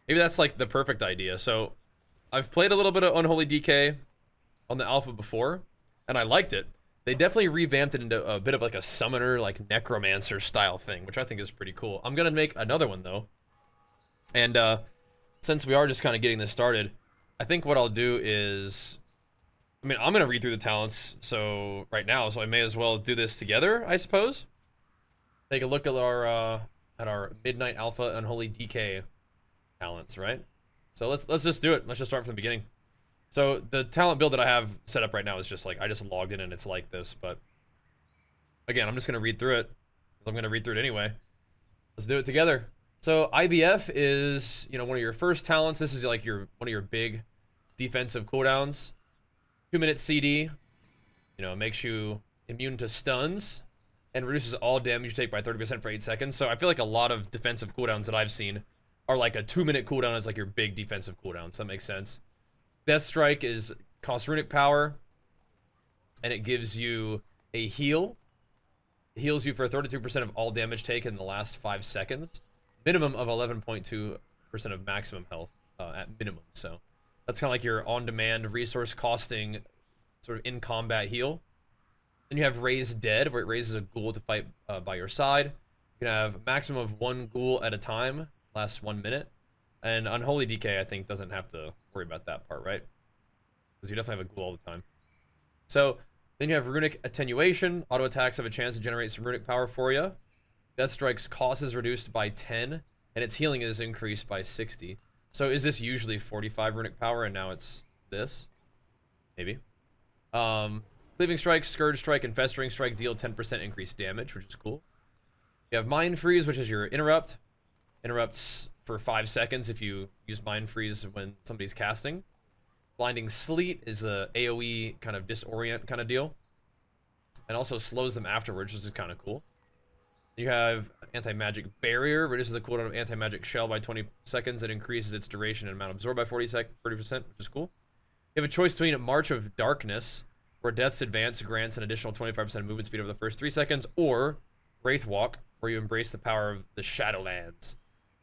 Maybe that's like the perfect idea. So I've played a little bit of Unholy DK on the alpha before, and I liked it. They definitely revamped it into a bit of like a summoner, like necromancer style thing, which I think is pretty cool. I'm gonna make another one though, and since we are just kind of getting this started, I think what I'll do is, I mean, I'm gonna read through the talents so right now, so I may as well do this together, I suppose. Take a look at our Midnight Alpha Unholy DK talents, right? So let's just do it. Let's just start from the beginning. So the talent build that I have set up right now is just like I just logged in and it's like this, but again, I'm just gonna read through it. I'm gonna read through it anyway. Let's do it together. So IBF is, you know, one of your first talents. This is like one of your big defensive cooldowns. 2-minute CD, you know, makes you immune to stuns and reduces all damage you take by 30% for 8 seconds. So I feel like a lot of defensive cooldowns that I've seen are like a 2-minute cooldown is like your big defensive cooldown. So that makes sense. Death Strike costs runic power, and it gives you a heal. It heals you for 32% of all damage taken in the last 5 seconds. Minimum of 11.2% of maximum health at minimum. So that's kind of like your on-demand resource costing sort of in-combat heal. Then you have Raise Dead, where it raises a ghoul to fight by your side. You can have a maximum of 1 ghoul at a time, lasts 1 minute. And Unholy DK, I think, doesn't have to worry about that part, right? Because you definitely have a ghoul all the time. So then you have Runic Attenuation. Auto attacks have a chance to generate some runic power for you. Death Strike's cost is reduced by 10, and its healing is increased by 60. So is this usually 45 runic power, and now it's this? Maybe. Cleaving Strike, Scourge Strike, and Festering Strike deal 10% increased damage, which is cool. You have Mind Freeze, which is your interrupt. Interrupts for 5 seconds if you use Mind Freeze when somebody's casting. Blinding Sleet is a AoE kind of disorient kind of deal. And also slows them afterwards, which is kind of cool. You have Anti-Magic Barrier, reduces the cooldown of Anti-Magic Shell by 20 seconds. It increases its duration and amount absorbed by 30%, which is cool. You have a choice between March of Darkness, where Death's Advance grants an additional 25% movement speed over the first 3 seconds, or Wraith Walk, where you embrace the power of the Shadowlands,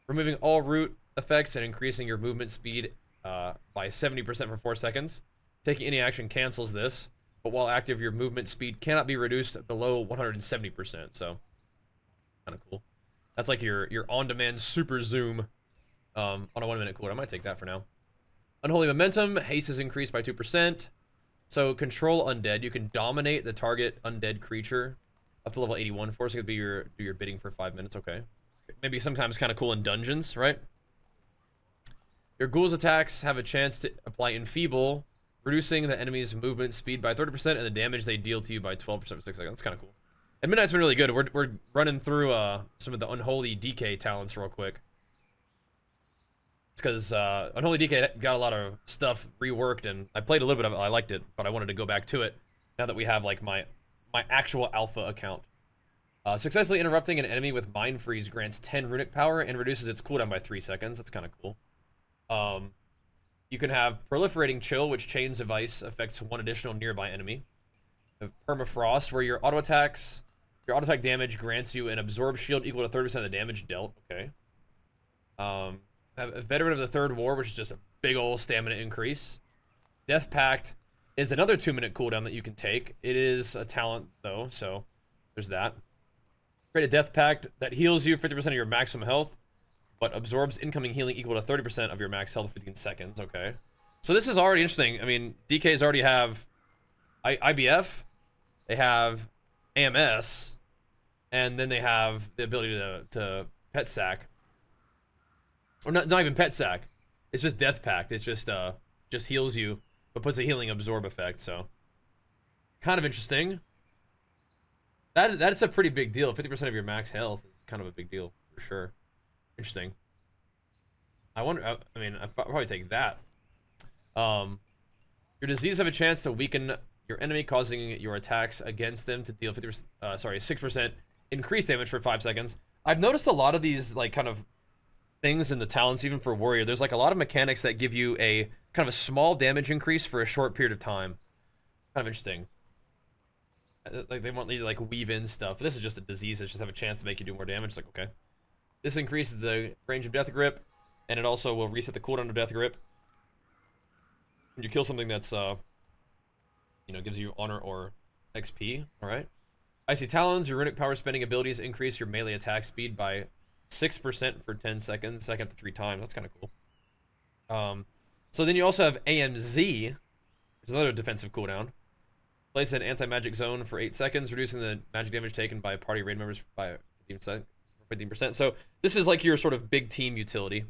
removing all root effects and increasing your movement speed by 70% for 4 seconds. Taking any action cancels this, but while active, your movement speed cannot be reduced below 170%, so kind of cool. That's like your on-demand super zoom on a 1 minute cooldown. I might take that for now. Unholy Momentum, haste is increased by 2%. So control undead. You can dominate the target undead creature up to level 81. Forcing it to do your bidding for 5 minutes. Okay. Maybe sometimes kind of cool in dungeons, right? Your ghouls attacks have a chance to apply Enfeeble, reducing the enemy's movement speed by 30% and the damage they deal to you by 12% for 6 seconds. That's kind of cool. And Midnight's been really good. We're running through some of the Unholy DK talents real quick. It's because Unholy DK got a lot of stuff reworked, and I played a little bit of it. I liked it, but I wanted to go back to it now that we have like my actual alpha account. Successfully interrupting an enemy with Mind Freeze grants 10 runic power and reduces its cooldown by 3 seconds. That's kind of cool. You can have Proliferating Chill, which chains of ice affects 1 additional nearby enemy. You have Permafrost, where your auto attack damage grants you an absorb shield equal to 30% of the damage dealt. Okay. Have a Veteran of the Third War, which is just a big old stamina increase. Death Pact is another 2-minute cooldown that you can take. It is a talent, though, so there's that. Create a Death Pact that heals you 50% of your maximum health, but absorbs incoming healing equal to 30% of your max health in 15 seconds. Okay. So this is already interesting. I mean, DKs already have IBF, they have AMS, and then they have the ability to pet sack. Or not even pet sack. It's just Death Pact. It just heals you, but puts a healing absorb effect, so kind of interesting. That's a pretty big deal. 50% of your max health is kind of a big deal for sure. Interesting. I wonder. I mean, I'd probably take that. Your disease have a chance to weaken your enemy, causing your attacks against them to deal 6% increased damage for 5 seconds. I've noticed a lot of these like kind of things in the talents, even for warrior. There's like a lot of mechanics that give you a kind of a small damage increase for a short period of time. Kind of interesting. Like they want you to like weave in stuff. This is just a disease that just have a chance to make you do more damage. It's like, okay. This increases the range of death grip. And it also will reset the cooldown of Death Grip when you kill something that's, gives you honor or XP. All right. Icy Talons, your runic power spending abilities increase your melee attack speed by 6% for 10 seconds, second to 3 times. That's kind of cool. So then you also have AMZ, which is another defensive cooldown. Place an anti-magic zone for 8 seconds, reducing the magic damage taken by party raid members by 15%. So this is like your sort of big team utility.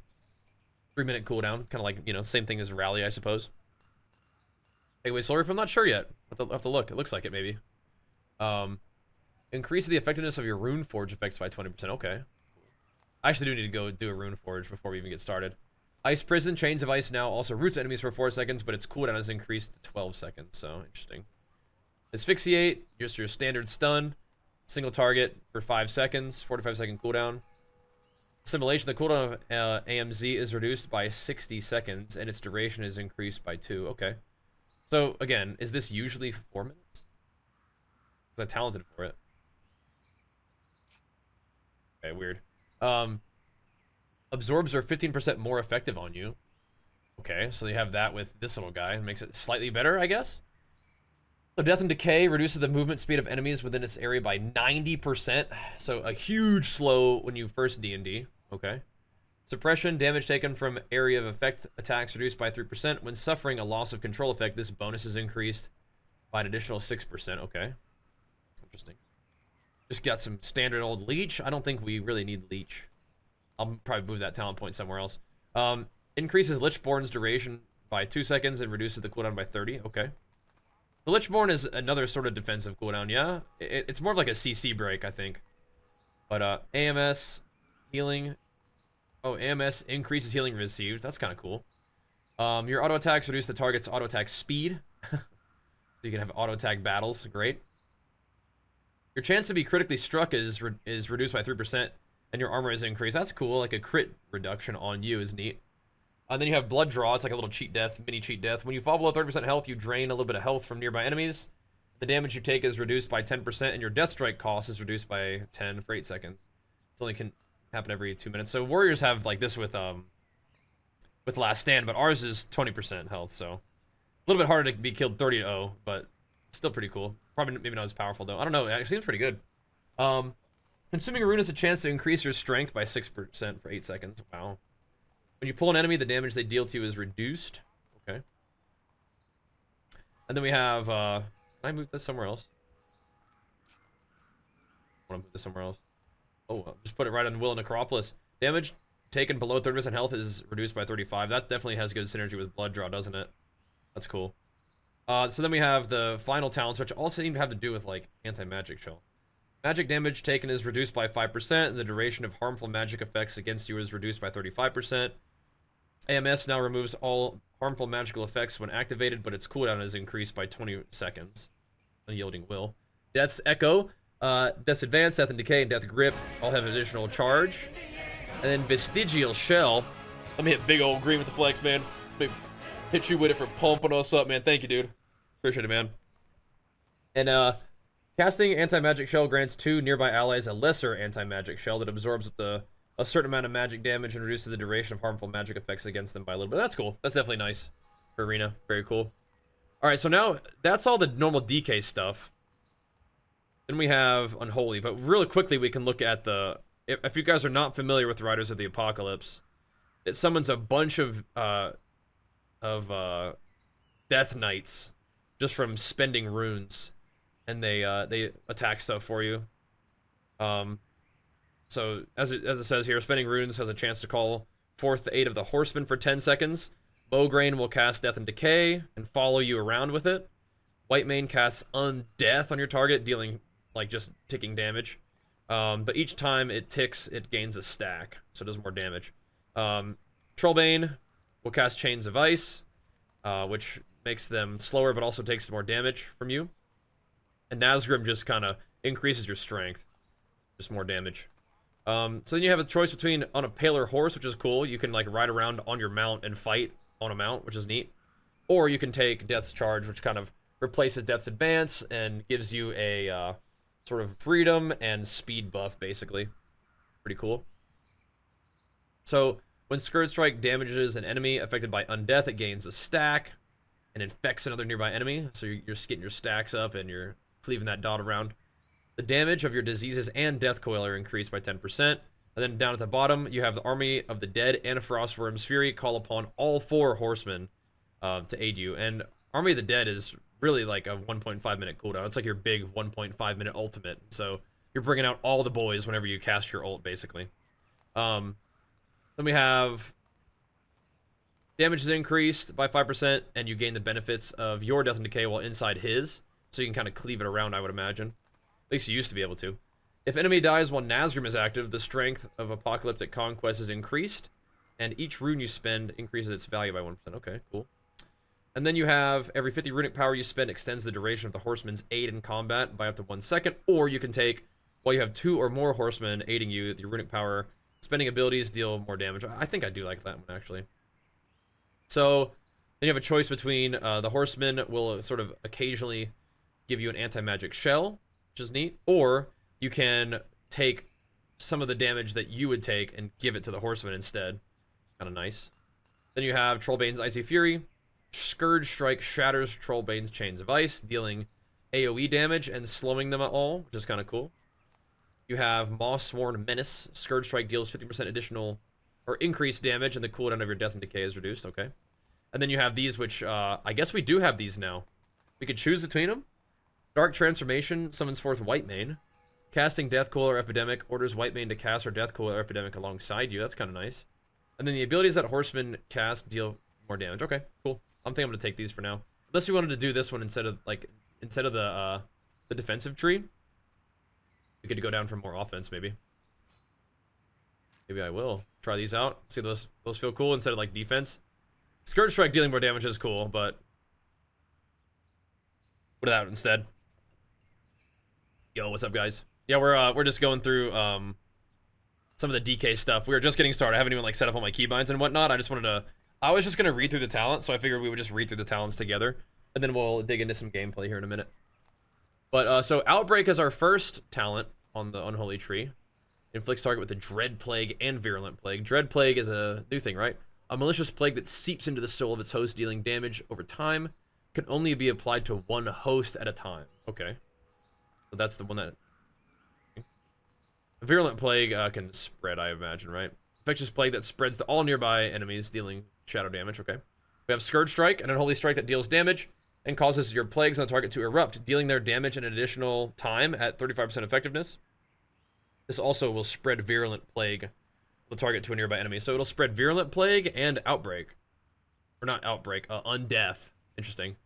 3-minute cooldown, kind of like, same thing as Rally, I suppose. Anyway, Slurp, I'm not sure yet. I'll have to look. It looks like it, maybe. Increase the effectiveness of your Rune Forge effects by 20%. Okay. I actually do need to go do a Rune Forge before we even get started. Ice Prison, Chains of Ice now also roots enemies for 4 seconds, but its cooldown is increased to 12 seconds, so interesting. Asphyxiate, just your standard stun. Single target for 5 seconds, 45-second cooldown. Simulation, the cooldown of AMZ is reduced by 60 seconds, and its duration is increased by 2. Okay. So, again, is this usually 4 minutes? Because I'm talented for it. Okay, weird. Absorbs are 15% more effective on you. Okay, so you have that with this little guy. It makes it slightly better, I guess. So Death and Decay reduces the movement speed of enemies within its area by 90%. So a huge slow when you first D&D. Okay. Suppression, damage taken from area of effect attacks reduced by 3%. When suffering a loss of control effect, this bonus is increased by an additional 6%. Okay. Interesting. Just got some standard old Leech. I don't think we really need Leech. I'll probably move that talent point somewhere else. Increases Lichborn's duration by 2 seconds and reduces the cooldown by 30. Okay. The Lichborn is another sort of defensive cooldown, yeah? It's more of like a CC break, I think. But, AMS, healing. Oh, AMS increases healing received. That's kind of cool. Your auto attacks reduce the target's auto attack speed. So you can have auto attack battles. Great. Your chance to be critically struck is reduced by 3%, and your armor is increased. That's cool. Like a crit reduction on you is neat. And then you have Blood Draw. It's like a little cheat death, mini cheat death. When you fall below 30% health, you drain a little bit of health from nearby enemies. The damage you take is reduced by 10%, and your Death Strike cost is reduced by 10 for 8 seconds. It only can happen every 2 minutes. So Warriors have like this with Last Stand, but ours is 20% health, so a little bit harder to be killed 30-0, but still pretty cool. Probably maybe not as powerful though. I don't know. It seems pretty good. Consuming a rune is a chance to increase your strength by 6% for 8 seconds. Wow. When you pull an enemy, the damage they deal to you is reduced. Okay. And then we have, can I move this somewhere else? I want to move this somewhere else. Oh, I'll just put it right on Will Necropolis. Damage taken below 30% health is reduced by 35. That definitely has good synergy with Blood Draw, doesn't it? That's cool. So then we have the final talents, which also seem to have to do with, like, anti-magic shell. Magic damage taken is reduced by 5%, and the duration of harmful magic effects against you is reduced by 35%. AMS now removes all harmful magical effects when activated, but its cooldown is increased by 20 seconds. Unyielding Will. Death's Echo, Death's Advance, Death and Decay, and Death Grip all have additional charge. And then Vestigial Shell. Let me hit big old green with the flex, man. Hit you with it for pumping us up, man. Thank you, dude. Appreciate it, man. And, casting Anti-Magic Shell grants 2 nearby allies a lesser Anti-Magic Shell that absorbs a certain amount of magic damage and reduces the duration of harmful magic effects against them by a little bit. That's cool. That's definitely nice for Arena. Very cool. Alright, so now that's all the normal DK stuff. Then we have Unholy, but really quickly we can look at the... If you guys are not familiar with Riders of the Apocalypse, it summons a bunch of Death Knights just from spending runes, and they attack stuff for you. So as it says here, spending runes has a chance to call forth the aid of the Horseman for 10 seconds. Mograine will cast Death and Decay and follow you around with it. Whitemane casts Undeath on your target, dealing like just ticking damage. But each time it ticks, it gains a stack, so it does more damage. Trollbane will cast Chains of Ice, which makes them slower, but also takes more damage from you. And Nazgrim just kind of increases your strength, just more damage. So then you have a choice between on a paler horse, which is cool. You can like ride around on your mount and fight on a mount, which is neat. Or you can take Death's Charge, which kind of replaces Death's Advance and gives you a sort of freedom and speed buff, basically. Pretty cool. So When Scourge Strike damages an enemy affected by undeath, it gains a stack and infects another nearby enemy. So you're just getting your stacks up and you're cleaving that dot around. The damage of your diseases and death coil are increased by 10%. And then down at the bottom, you have the Army of the Dead and Frostworm's Fury call upon all 4 horsemen to aid you. And Army of the Dead is really like a 1.5 minute cooldown. It's like your big 1.5 minute ultimate. So you're bringing out all the boys whenever you cast your ult, basically. Then we have damage is increased by 5%, and you gain the benefits of your Death and Decay while inside his. So you can kind of cleave it around, I would imagine. At least you used to be able to. If enemy dies while Nazgrim is active, the strength of Apocalyptic Conquest is increased, and each rune you spend increases its value by 1%. Okay, cool. And then you have every 50 runic power you spend extends the duration of the horseman's aid in combat by up to 1 second, or you can take, while you have 2 or more horsemen aiding you, your runic power, spending abilities deal more damage. I think I do like that one, actually. So then you have a choice between the horseman will sort of occasionally give you an anti-magic shell, which is neat, or you can take some of the damage that you would take and give it to the horseman instead. Kind of nice. Then you have Trollbane's Icy Fury. Scourge Strike shatters Trollbane's Chains of Ice, dealing AoE damage and slowing them at all, which is kind of cool. You have Moss Sworn Menace. Scourge Strike deals 50% additional or increased damage, and the cooldown of your Death and Decay is reduced. Okay. And then you have these, which I guess we do have these now. We could choose between them. Dark Transformation summons forth Whitemane. Casting Death Coil or Epidemic orders Whitemane to cast her Death Coil or Epidemic alongside you. That's kind of nice. And then the abilities that Horsemen cast deal more damage. Okay, cool. I'm thinking I'm gonna take these for now. Unless you wanted to do this one instead of the defensive tree. We could go down for more offense, maybe. Maybe I will try these out. See those feel cool instead of like defense. Scourge Strike dealing more damage is cool, but what about instead? Yo, what's up, guys? Yeah, we're just going through some of the DK stuff. We were just getting started. I haven't even like set up all my keybinds and whatnot. I was just gonna read through the talent, so I figured we would just read through the talents together, and then we'll dig into some gameplay here in a minute. But so Outbreak is our first talent on the Unholy tree. Inflicts target with the Dread Plague and Virulent Plague. Dread Plague is a new thing, right? A malicious plague that seeps into the soul of its host, dealing damage over time. Can only be applied to one host at a time. Okay. So that's the one that... Virulent Plague can spread, I imagine, right? Infectious Plague that spreads to all nearby enemies, dealing shadow damage. Okay. We have Scourge Strike, an Unholy Strike that deals damage and causes your plagues on the target to erupt, dealing their damage an additional time at 35% effectiveness. This also will spread Virulent Plague the target to a nearby enemy. So it'll spread Virulent Plague and Outbreak. Or not Outbreak, Undeath. Interesting.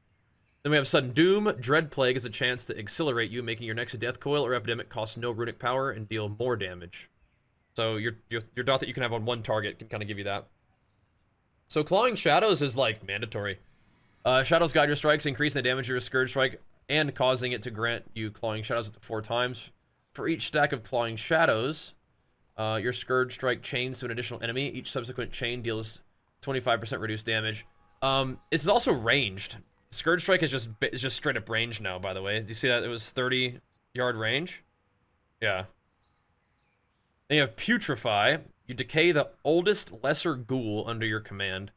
Then we have Sudden Doom. Dread Plague is a chance to accelerate you, making your next Death Coil or Epidemic cost no runic power and deal more damage. So your dot that you can have on one target can kind of give you that. So Clawing Shadows is like mandatory. Shadows guide your strikes, increasing the damage of your Scourge Strike and causing it to grant you Clawing Shadows up to 4 times. For each stack of Clawing Shadows, your Scourge Strike chains to an additional enemy. Each subsequent chain deals 25% reduced damage. It's also ranged. Scourge Strike is just straight up range now, by the way. Do you see that? It was 30-yard range. Yeah. Then you have Putrefy. You decay the oldest lesser ghoul under your command.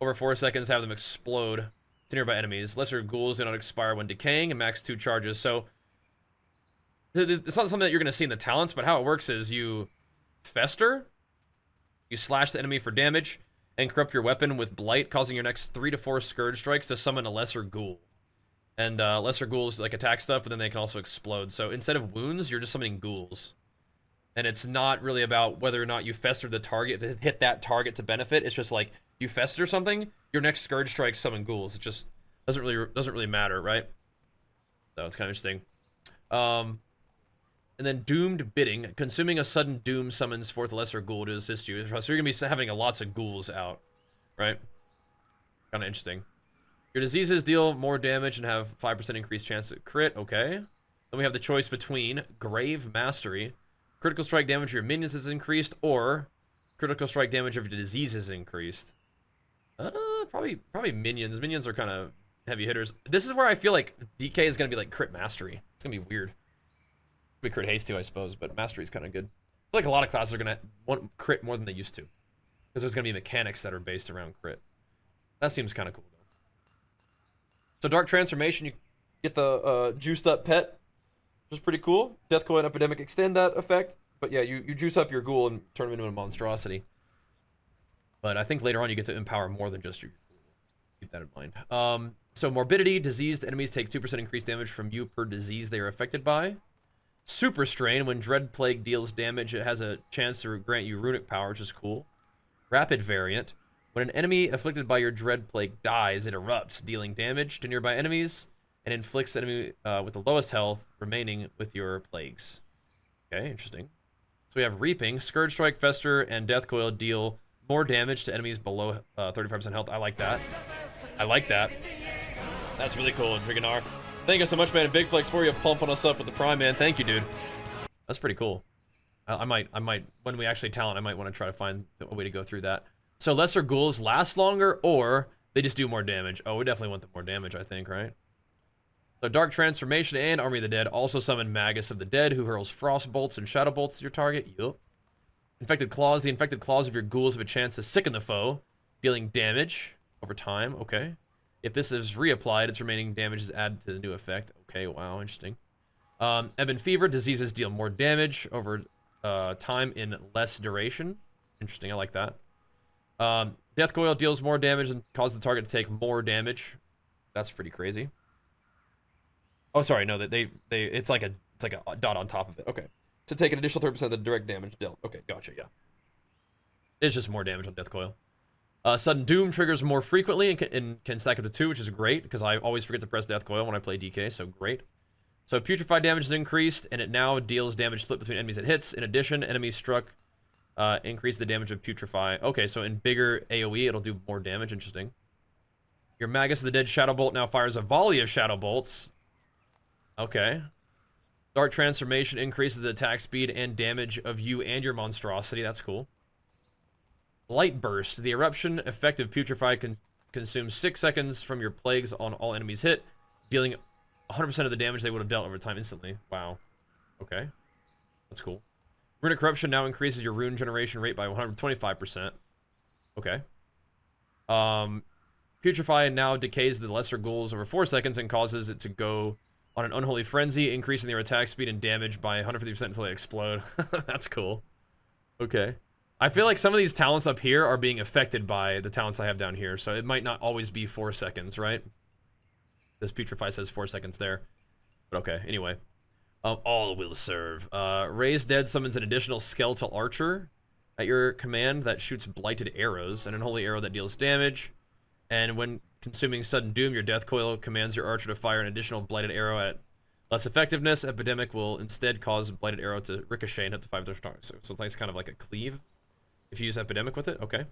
Over 4 seconds, have them explode to nearby enemies. Lesser ghouls do not expire when decaying and max 2 charges. So it's not something that you're going to see in the talents, but how it works is you fester, you slash the enemy for damage, and corrupt your weapon with blight, causing your next 3 to 4 Scourge Strikes to summon a lesser ghoul. And lesser ghouls like attack stuff, but then they can also explode. So instead of wounds, you're just summoning ghouls. And it's not really about whether or not you fester the target to hit that target to benefit. It's just like you fester something, your next Scourge Strike summon ghouls. It just doesn't really matter, right? So it's kind of interesting. And then Doomed Bidding. Consuming a sudden doom summons forth a lesser ghoul to assist you. So you're going to be having lots of ghouls out, right? Kind of interesting. Your diseases deal more damage and have 5% increased chance to crit. Okay. Then we have the choice between Grave Mastery. Critical strike damage of your minions is increased, or critical strike damage of your disease is increased. Probably minions. Minions are kind of heavy hitters. This is where I feel like DK is going to be like crit mastery. It's going to be weird. We crit haste too, I suppose, but mastery is kind of good. I feel like a lot of classes are going to want crit more than they used to. Because there's going to be mechanics that are based around crit. That seems kind of cool, though. So Dark Transformation, you get the juiced up pet, which is pretty cool. Death Coil and Epidemic extend that effect. But yeah, you juice up your ghoul and turn him into a monstrosity. But I think later on you get to empower more than just your ghoul. Keep that in mind. So Morbidity, diseased enemies take 2% increased damage from you per disease they are affected by. Super Strain, when Dread Plague deals damage, it has a chance to grant you runic power, which is cool. Rapid Variant, when an enemy afflicted by your Dread Plague dies, it erupts, dealing damage to nearby enemies, and inflicts the enemy with the lowest health remaining with your plagues. Okay, interesting. So we have Reaping, Scourge Strike, Fester, and Death Coil deal more damage to enemies below 35% health. I like that. I like that. That's really cool, Driganar. Thank you so much, man. Big flex for you, pumping us up with the Prime, man. Thank you, dude. That's pretty cool. I might, when we actually talent, I might want to try to find a way to go through that. So lesser ghouls last longer, or they just do more damage. Oh, we definitely want the more damage, I think, right? So Dark Transformation and Army of the Dead also summon Magus of the Dead, who hurls Frost Bolts and Shadow Bolts at your target. Yup. Infected Claws. The infected claws of your ghouls have a chance to sicken the foe, dealing damage over time. Okay. If this is reapplied, its remaining damage is added to the new effect. Okay, wow, interesting. Ebon Fever. Diseases deal more damage over time in less duration. Interesting, I like that. Death Coil deals more damage and causes the target to take more damage. That's pretty crazy. Oh, sorry, no, that it's like a dot on top of it. Okay. To take an additional 30% of the direct damage dealt. Okay, gotcha, yeah. It's just more damage on Death Coil. Sudden Doom triggers more frequently and can stack up to 2, which is great, because I always forget to press Death Coil when I play DK, so great. So Putrefy damage is increased, and it now deals damage split between enemies it hits. In addition, enemies struck increase the damage of Putrefy. Okay, so in bigger AoE, it'll do more damage. Interesting. Your Magus of the Dead Shadow Bolt now fires a volley of Shadow Bolts. Okay. Dark Transformation increases the attack speed and damage of you and your monstrosity. That's cool. Light Burst. The eruption effective Putrefy consumes 6 seconds from your plagues on all enemies hit, dealing 100% of the damage they would have dealt over time instantly. Wow. Okay. That's cool. Runic Corruption now increases your rune generation rate by 125%. Okay. Putrefy now decays the lesser ghouls over 4 seconds and causes it to go on an Unholy Frenzy, increasing their attack speed and damage by 150% until they explode. That's cool. Okay. I feel like some of these talents up here are being affected by the talents I have down here, so it might not always be 4 seconds, right? This Putrefy says 4 seconds there. But okay, anyway. All will serve. Raise Dead summons an additional Skeletal Archer at your command that shoots Blighted Arrows, an Unholy Arrow that deals damage. And when consuming Sudden Doom, your Death Coil commands your Archer to fire an additional Blighted Arrow at less effectiveness. Epidemic will instead cause Blighted Arrow to ricochet and up to 5 targets. So it's kind of like a cleave if you use Epidemic with it. Okay.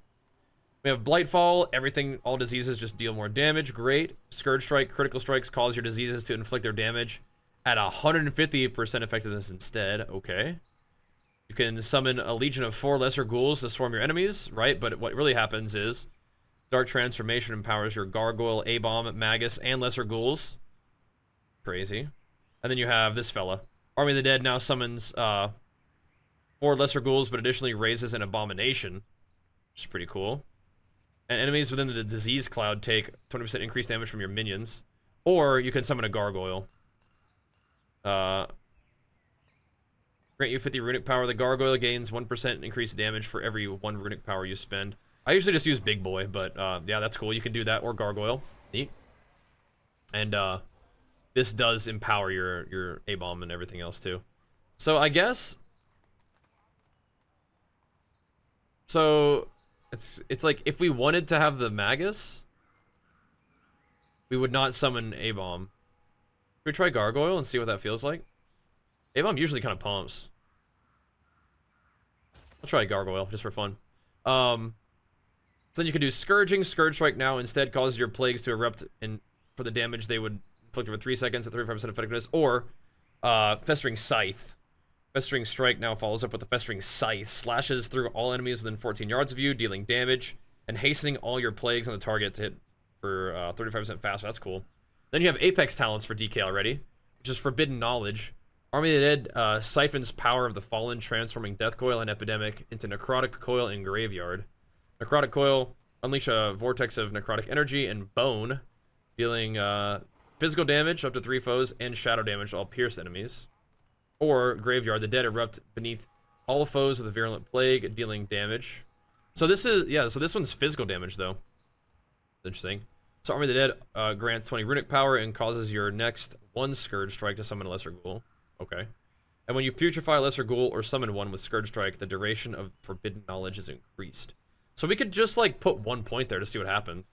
We have Blightfall. Everything, all diseases just deal more damage. Great. Scourge Strike. Critical strikes cause your diseases to inflict their damage at 150% effectiveness instead. Okay. You can summon a legion of 4 lesser ghouls to swarm your enemies, right? But what really happens is Dark Transformation empowers your Gargoyle, A-Bomb, Magus, and lesser ghouls. Crazy. And then you have this fella. Army of the Dead now summons 4 lesser ghouls, but additionally raises an Abomination, which is pretty cool. And enemies within the disease cloud take 20% increased damage from your minions. Or you can summon a Gargoyle. Grant you 50 runic power. The Gargoyle gains 1% increased damage for every 1 runic power you spend. I usually just use Big Boy, but yeah, that's cool. You can do that, or Gargoyle. Neat. And this does empower your A-Bomb and everything else too. So I guess... So it's like if we wanted to have the Magus, we would not summon A-Bomb. Should we try Gargoyle and see what that feels like? A-Bomb usually kind of pumps. I'll try Gargoyle just for fun. Then you can do Scourging. Scourge Strike now instead causes your plagues to erupt for the damage they would inflict over 3 seconds at 35% effectiveness. Or Festering Scythe. Festering Strike now follows up with the Festering Scythe. Slashes through all enemies within 14 yards of you, dealing damage and hastening all your plagues on the target to hit for 35% faster. That's cool. Then you have Apex talents for DK already, which is Forbidden Knowledge. Army of the Dead siphons power of the Fallen, transforming Death Coil and Epidemic into Necrotic Coil and Graveyard. Necrotic Coil. Unleash a vortex of necrotic energy and bone, dealing physical damage up to 3 foes and shadow damage to all pierced enemies. Or Graveyard. The dead erupt beneath all foes with a virulent plague, dealing damage. So this is, yeah, so this one's physical damage, though. Interesting. So Army of the Dead grants 20 runic power and causes your next 1 Scourge Strike to summon a Lesser Ghoul. Okay. And when you putrefy a Lesser Ghoul or summon one with Scourge Strike, the duration of Forbidden Knowledge is increased. So we could just, like, put 1 point there to see what happens.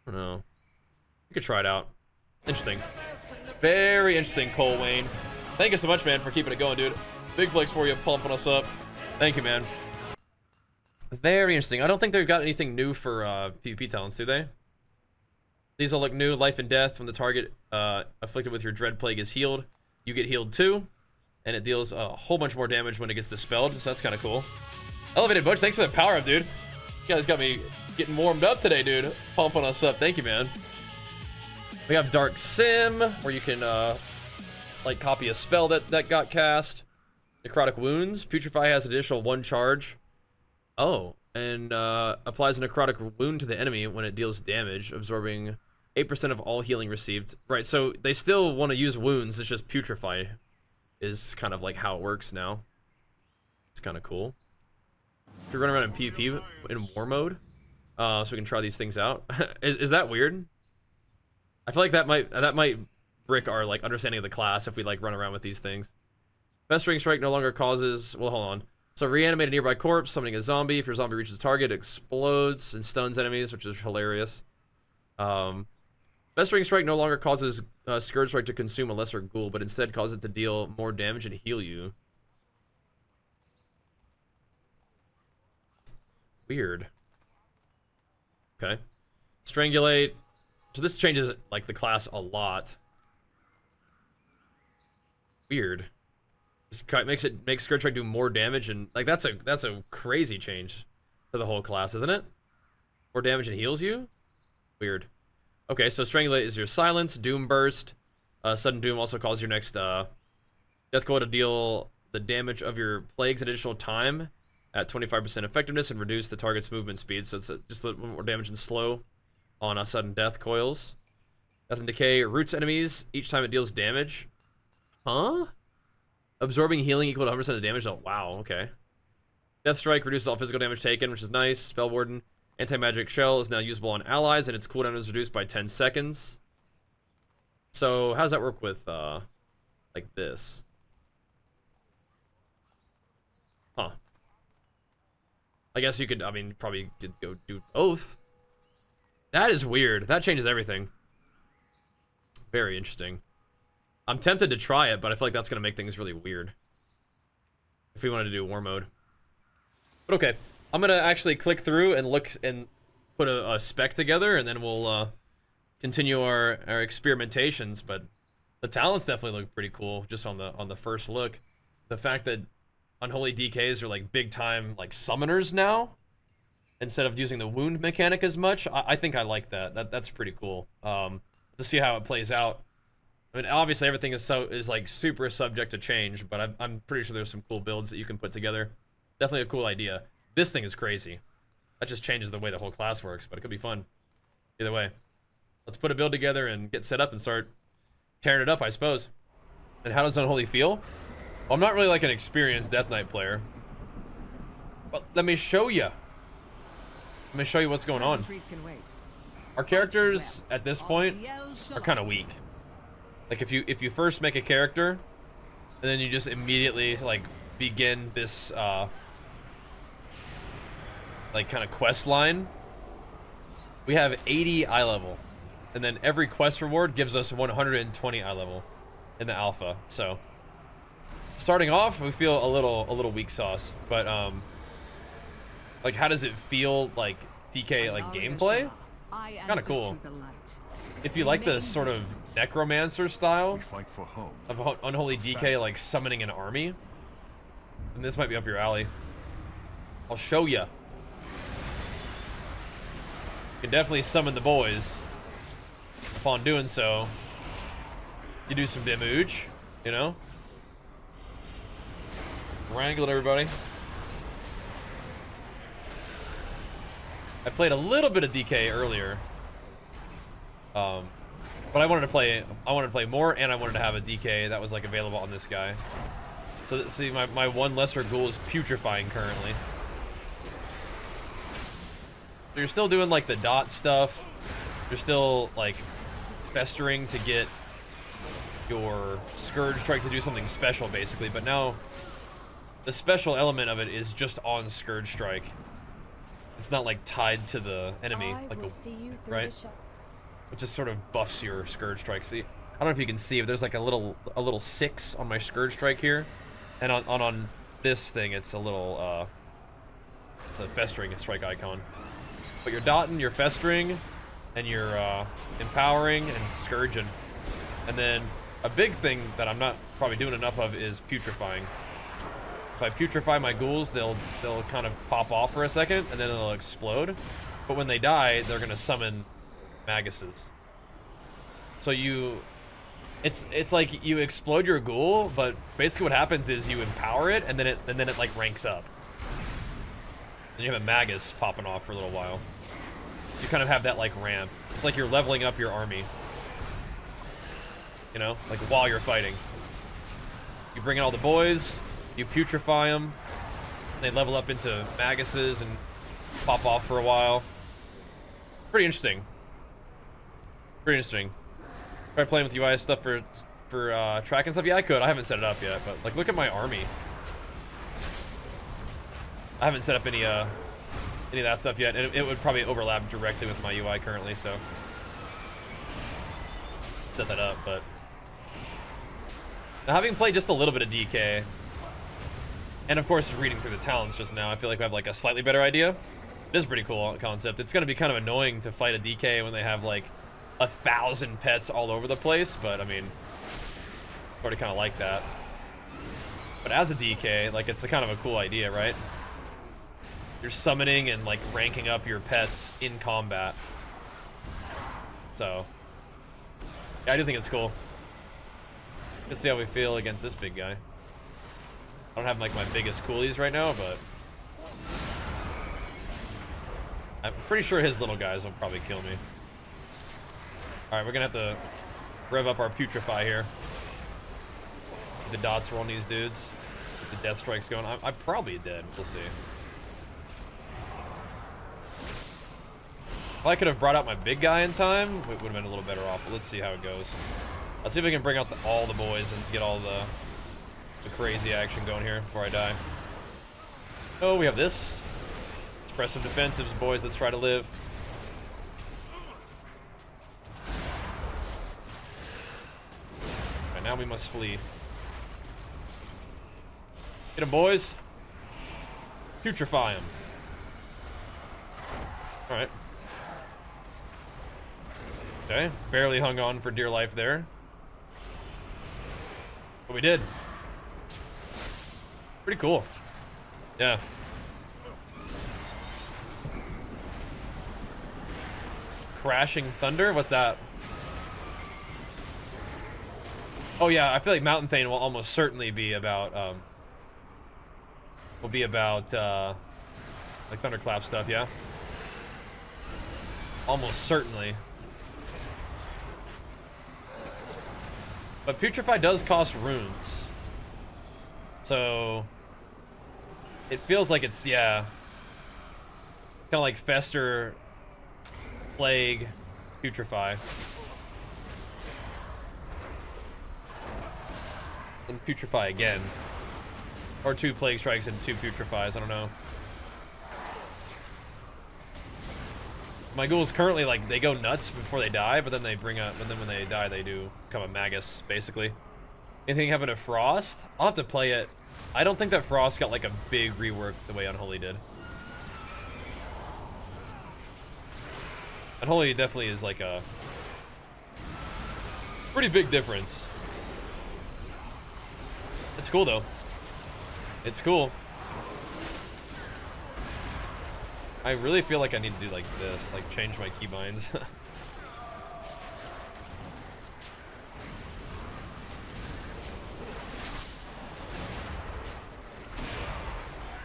I don't know. We could try it out. Interesting. Very interesting, Cole Wayne. Thank you so much, man, for keeping it going, dude. Big flex for you, pumping us up. Thank you, man. Very interesting. I don't think they've got anything new for PvP talents, do they? These all look new. Life and death. When the target afflicted with your dread plague is healed, you get healed too. And it deals a whole bunch more damage when it gets dispelled, so that's kind of cool. Elevated Butch, thanks for the power up, dude. You guys got me getting warmed up today, dude. Pumping us up. Thank you, man. We have Dark Sim, where you can, like, copy a spell that got cast. Necrotic Wounds. Putrefy has additional 1 charge. Oh, and applies a necrotic wound to the enemy when it deals damage, absorbing 8% of all healing received. Right, so they still want to use wounds, it's just putrefy is kind of like how it works now. It's kind of cool. If you run around in PvP in war mode, so we can try these things out. Is that weird? I feel like that might brick our like understanding of the class if we like run around with these things. Festering Strike no longer causes, well, hold on. So reanimate a nearby corpse, summoning a zombie. If your zombie reaches the target, it explodes and stuns enemies, which is hilarious. Festering Strike no longer causes Scourge Strike to consume a lesser ghoul, but instead causes it to deal more damage and heal you. Weird. Okay. Strangulate. So this changes like the class a lot. Weird. This makes Scourge Strike do more damage, and like that's a crazy change to the whole class, isn't it? More damage and heals you? Weird. Okay, so Strangulate is your silence. Doom Burst. Sudden Doom also calls your next Death Coil to deal the damage of your plagues an additional time at 25% effectiveness and reduce the target's movement speed. So it's just a little more damage and slow on sudden death coils. Death and Decay roots enemies each time it deals damage. Huh? Absorbing healing equal to 100% of damage. Oh, wow, okay. Death Strike reduces all physical damage taken, which is nice. Spell Warden. Anti-Magic Shell is now usable on allies, and its cooldown is reduced by 10 seconds. So, how does that work with, like this? Huh. I guess you could, I mean, probably could go do both. That is weird. That changes everything. Very interesting. I'm tempted to try it, but I feel like that's going to make things really weird. If we wanted to do war mode. But okay. I'm going to actually click through and look and put a spec together, and then we'll continue our experimentations. But the talents definitely look pretty cool just on the first look. The fact that Unholy DKs are like big time like summoners now, instead of using the wound mechanic as much, I think I like that. That's pretty cool. To see how it plays out. I mean, obviously everything is like super subject to change, but I'm pretty sure there's some cool builds that you can put together. Definitely a cool idea. This thing is crazy. That just changes the way the whole class works, but it could be fun. Either way. Let's put a build together and get set up and start tearing it up, I suppose. And how does Unholy feel? Well, I'm not really like an experienced Death Knight player. But let me show you. Let me show you what's going on. Our characters at this point are kind of weak. Like if you first make a character and then you just immediately like begin this like kind of quest line, we have 80 eye level, and then every quest reward gives us 120 eye level in the alpha. So starting off, we feel a little weak sauce, but like how does it feel like DK like gameplay? Kind of cool. If you like the sort of necromancer style of Unholy DK, like summoning an army, then this might be up your alley. I'll show you. You can definitely summon the boys. Upon doing so, you do some damage, you know? Wrangle it, everybody. I played a little bit of DK earlier. But I wanted to play more, and I wanted to have a DK that was like available on this guy. So see, my one lesser ghoul is putrefying currently. So you're still doing like the dot stuff. You're still like festering to get your Scourge Strike to do something special, basically. But now the special element of it is just on Scourge Strike. It's not like tied to the enemy, like right? It just sort of buffs your Scourge Strike. See, I don't know if you can see, but there's like a little 6 on my Scourge Strike here, and on this thing it's a little it's a festering strike icon. But you're dotting, you're festering, and you're empowering and scourging. And then a big thing that I'm not probably doing enough of is putrefying. If I putrefy my ghouls, they'll kind of pop off for a second, and then they'll explode. But when they die, they're gonna summon Maguses. So it's like you explode your ghoul, but basically what happens is you empower it, and then it like ranks up. And you have a Magus popping off for a little while. So you kind of have that like ramp. It's like you're leveling up your army. You know, like while you're fighting. You bring in all the boys, you putrefy them, and they level up into Maguses and pop off for a while. Pretty interesting. Pretty interesting. Try playing with UI stuff for tracking stuff. Yeah, I could. I haven't set it up yet, but like look at my army. I haven't set up any of that stuff yet, and it would probably overlap directly with my UI currently, so set that up. But now, having played just a little bit of DK, and of course reading through the talents just now, I feel like I have like a slightly better idea. It is a pretty cool concept. It's going to be kind of annoying to fight a DK when they have like 1,000 pets all over the place, but I mean, I already kind of like that. But as a DK, like it's a kind of a cool idea, right? You're summoning and like ranking up your pets in combat. So yeah, I do think it's cool. Let's see how we feel against this big guy. I don't have like my biggest coolies right now, but I'm pretty sure his little guys will probably kill me. Alright, we're gonna have to rev up our putrefy here. Get the dots rolling these dudes. Get the death strikes going. I'm probably dead. We'll see. If I could have brought out my big guy in time, it would have been a little better off. But let's see how it goes. Let's see if we can bring out all the boys and get all the crazy action going here before I die. Oh, we have this. Let's press some defensives, boys. Let's try to live. Alright, now we must flee. Get him, boys. Putrefy him. Alright. Okay, barely hung on for dear life there. But we did. Pretty cool. Yeah. Crashing thunder? What's that? Oh yeah, I feel like Mountain Thane will almost certainly be about like thunderclap stuff, yeah? Almost certainly. But Putrefy does cost runes. So it feels like it's, yeah, kind of like Fester, Plague, Putrefy. And Putrefy again. Or 2 Plague Strikes and 2 Putrefies, I don't know. My ghouls currently, like, they go nuts before they die, but then they bring up, and then when they die, they do become a Magus, basically. Anything happen to Frost? I'll have to play it. I don't think that Frost got, like, a big rework the way Unholy did. Unholy definitely is, like, a pretty big difference. It's cool, though. It's cool. I really feel like I need to do like this, like change my keybinds.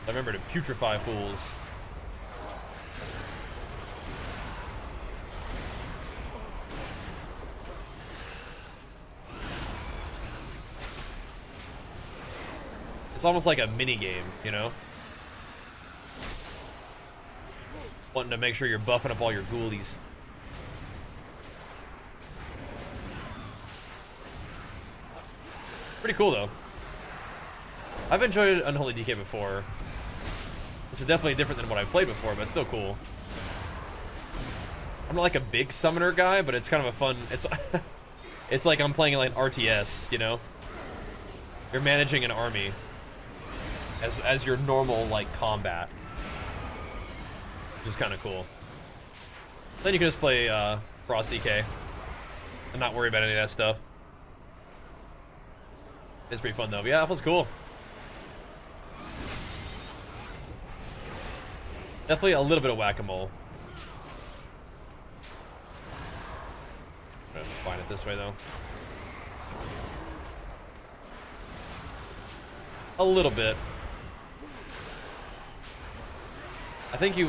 I remember to putrefy fools. It's almost like a mini game, you know? Wanting to make sure you're buffing up all your ghoulies. Pretty cool, though. I've enjoyed Unholy DK before. This is definitely different than what I've played before, but it's still cool. I'm not like a big summoner guy, but it's kind of a fun... It's it's like I'm playing like an RTS, you know? You're managing an army as your normal, like, combat. Which is kind of cool. Then you can just play Frost DK and not worry about any of that stuff. It's pretty fun, though. But yeah, that was cool. Definitely a little bit of whack-a-mole. I'm gonna find it this way, though. A little bit. I think you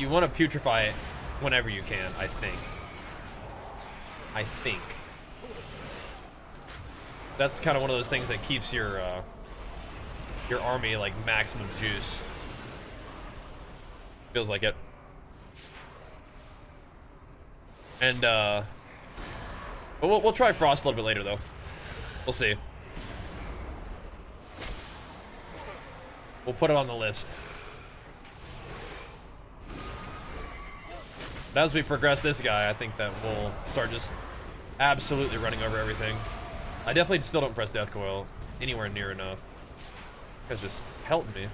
want to putrefy it whenever you can, I think. That's kind of one of those things that keeps your army like maximum juice. Feels like it. And but we'll try Frost a little bit later, though. We'll see. We'll put it on the list. But as we progress this guy, I think that we'll start just absolutely running over everything. I definitely still don't press Death Coil anywhere near enough. It's just helping me.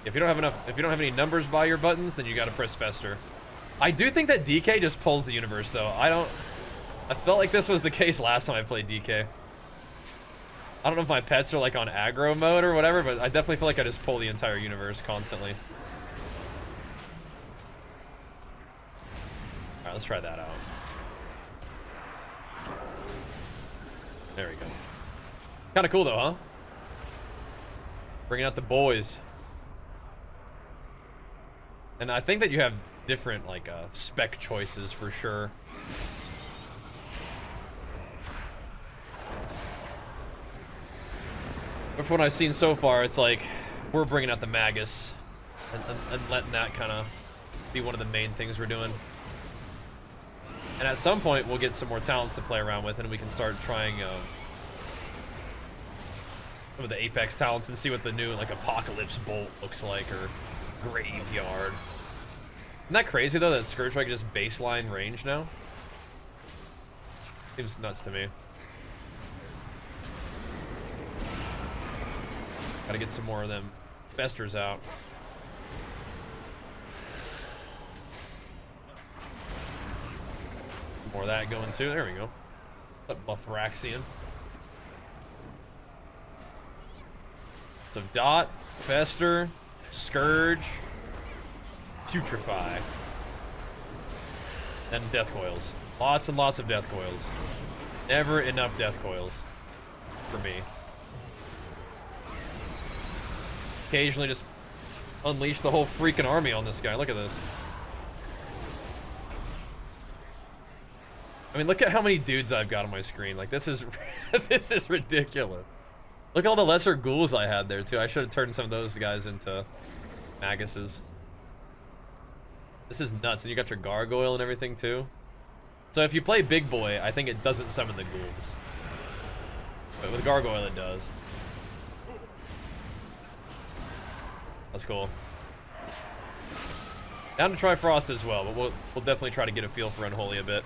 If you don't have any numbers by your buttons, then you gotta press Fester. I do think that DK just pulls the universe, though. I felt like this was the case last time I played DK. I don't know if my pets are like on aggro mode or whatever, but I definitely feel like I just pull the entire universe constantly. Alright, let's try that out. There we go. Kinda cool though, huh? Bringing out the boys. And I think that you have different like spec choices for sure. But from what I've seen so far, it's like we're bringing out the Magus and letting that kind of be one of the main things we're doing. And at some point, we'll get some more talents to play around with, and we can start trying some of the Apex talents and see what the new like Apocalypse Bolt looks like, or Graveyard. Isn't that crazy though that Scourge Strike just baseline range now? Seems nuts to me. Gotta get some more of them Festers out. More of that going too. There we go. What's up, Buffraxian? So Dot, Fester, Scourge, Putrefy, and Death Coils. Lots and lots of Death Coils. Never enough Death Coils for me. Occasionally just unleash the whole freaking army on this guy. Look at this. I mean, look at how many dudes I've got on my screen. Like, this is this is ridiculous. Look at all the lesser ghouls I had there too. I should have turned some of those guys into Maguses. This is nuts. And you got your gargoyle and everything too. So if you play big boy, I think it doesn't summon the ghouls, but with gargoyle it does. That's cool. Down to try Frost as well, but we'll definitely try to get a feel for Unholy a bit.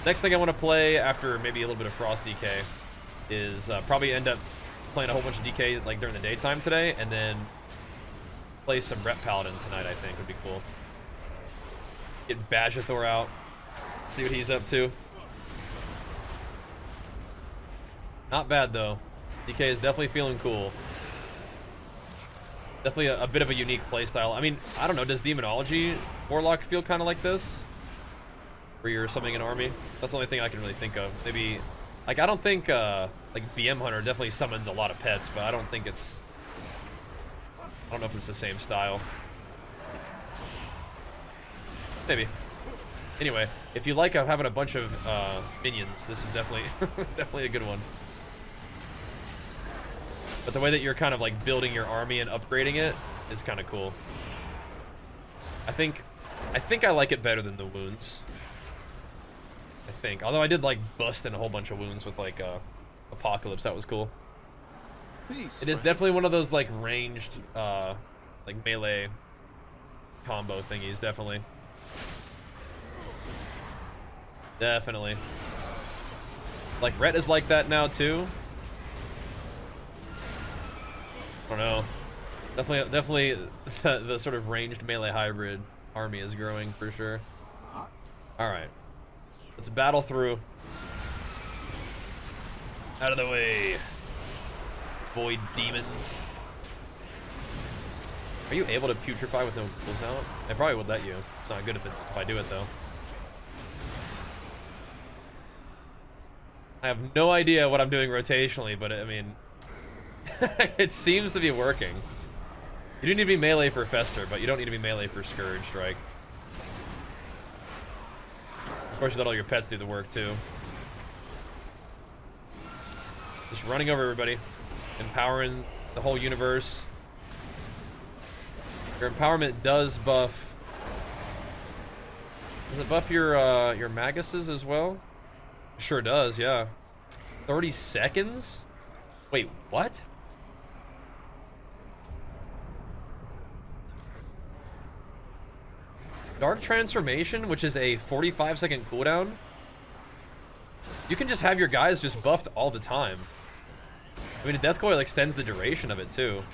Next thing I want to play after maybe a little bit of Frost DK is probably end up playing a whole bunch of DK like during the daytime today, and then play some Rep Paladin tonight. I think would be cool. Get Bajheera out, see what he's up to. Not bad though. DK is definitely feeling cool. Definitely a bit of a unique playstyle. I mean, I don't know, does Demonology Warlock feel kind of like this? Where you're summoning an army? That's the only thing I can really think of. Maybe, like, I don't think, like, BM Hunter definitely summons a lot of pets, but I don't think it's, I don't know if it's the same style. Maybe. Anyway, if you like having a bunch of minions, this is definitely definitely a good one. But the way that you're kind of like building your army and upgrading it is kind of cool. I think I like it better than the wounds. I think, although I did like bust in a whole bunch of wounds with like Apocalypse. That was cool. Peace, It is definitely one of those like ranged like melee combo thingies. Definitely. Like Rhett is like that now too. I don't know. Definitely the sort of ranged melee hybrid army is growing for sure. All right, let's battle through. Out of the way, void demons. Are you able to putrefy with no cooldown? I probably would let you. It's not good if I do it though. I have no idea what I'm doing rotationally, but I mean, it seems to be working. You do need to be melee for Fester, but you don't need to be melee for Scourge Strike. Of course, you let all your pets do the work too. Just running over everybody, empowering the whole universe. Your empowerment does buff. Does it buff your Maguses as well? Sure does, yeah. 30 seconds? Wait, what? Dark Transformation, which is a 45-second cooldown. You can just have your guys just buffed all the time. I mean, a Death Coil extends the duration of it too.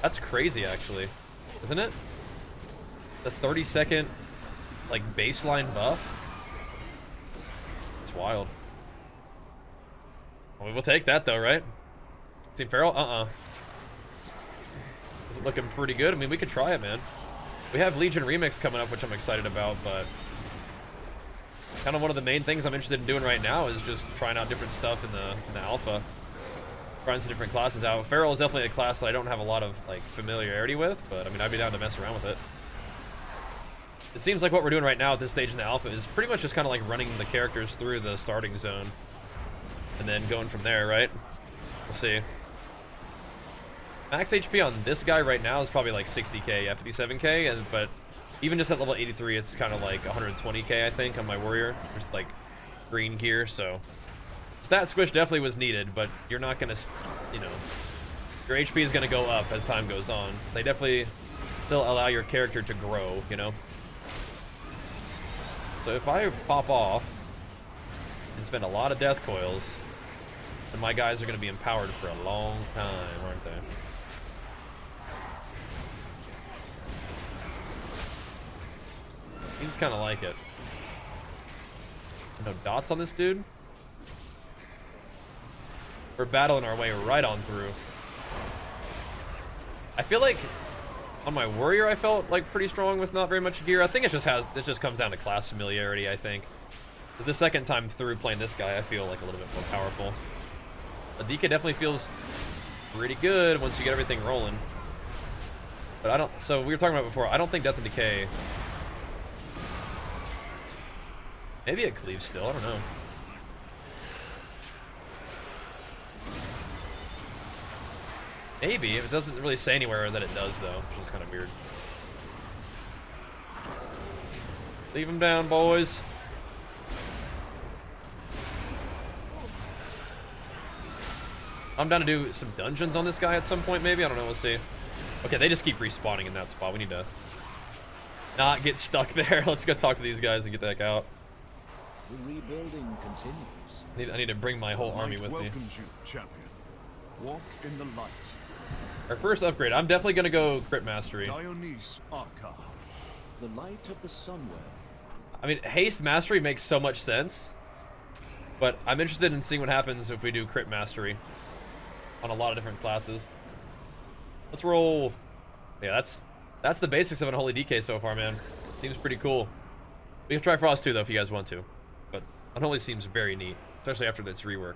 That's crazy, actually, isn't it? The 30-second, like, baseline buff. It's wild. Well, we'll take that though, right? Team Feral? Is it looking pretty good? I mean, we could try it, man. We have Legion Remix coming up, which I'm excited about, but kind of one of the main things I'm interested in doing right now is just trying out different stuff in the alpha. Trying some different classes out. Feral is definitely a class that I don't have a lot of like familiarity with, but I mean, I'd be down to mess around with it. It seems like what we're doing right now at this stage in the alpha is pretty much just kind of like running the characters through the starting zone and then going from there, right? We'll see. Max HP on this guy right now is probably like 60k, yeah, 57k, but even just at level 83, it's kind of like 120k, I think, on my warrior. Just like green gear, so stat squish definitely was needed, but you're not gonna, you know, your HP is gonna go up as time goes on. They definitely still allow your character to grow, you know. So if I pop off and spend a lot of death coils, then my guys are gonna be empowered for a long time, aren't they? Seems kind of like it. No dots on this dude. We're battling our way right on through. I feel like on my warrior I felt like pretty strong with not very much gear. I think it just comes down to class familiarity, I think. The second time through playing this guy, I feel like a little bit more powerful. The DK definitely feels pretty good once you get everything rolling. But I don't, so we were talking about before, I don't think Death and Decay. Maybe it cleaves still, I don't know. Maybe, it doesn't really say anywhere that it does though, which is kind of weird. Leave him down, boys. I'm down to do some dungeons on this guy at some point, maybe, I don't know, we'll see. Okay, they just keep respawning in that spot. We need to not get stuck there. Let's go talk to these guys and get the heck out. The rebuilding continues. I need to bring my whole army with me. Welcomes you, champion. Walk in the light. Our first upgrade, I'm definitely gonna go Crit Mastery. Dionysus Arca. The light of the sunwell. I mean, Haste Mastery makes so much sense, but I'm interested in seeing what happens if we do Crit Mastery on a lot of different classes. Let's roll. Yeah, that's the basics of Unholy DK so far, man. Seems pretty cool. We can try Frost too, though, if you guys want to. But Unholy seems very neat, especially after this rework.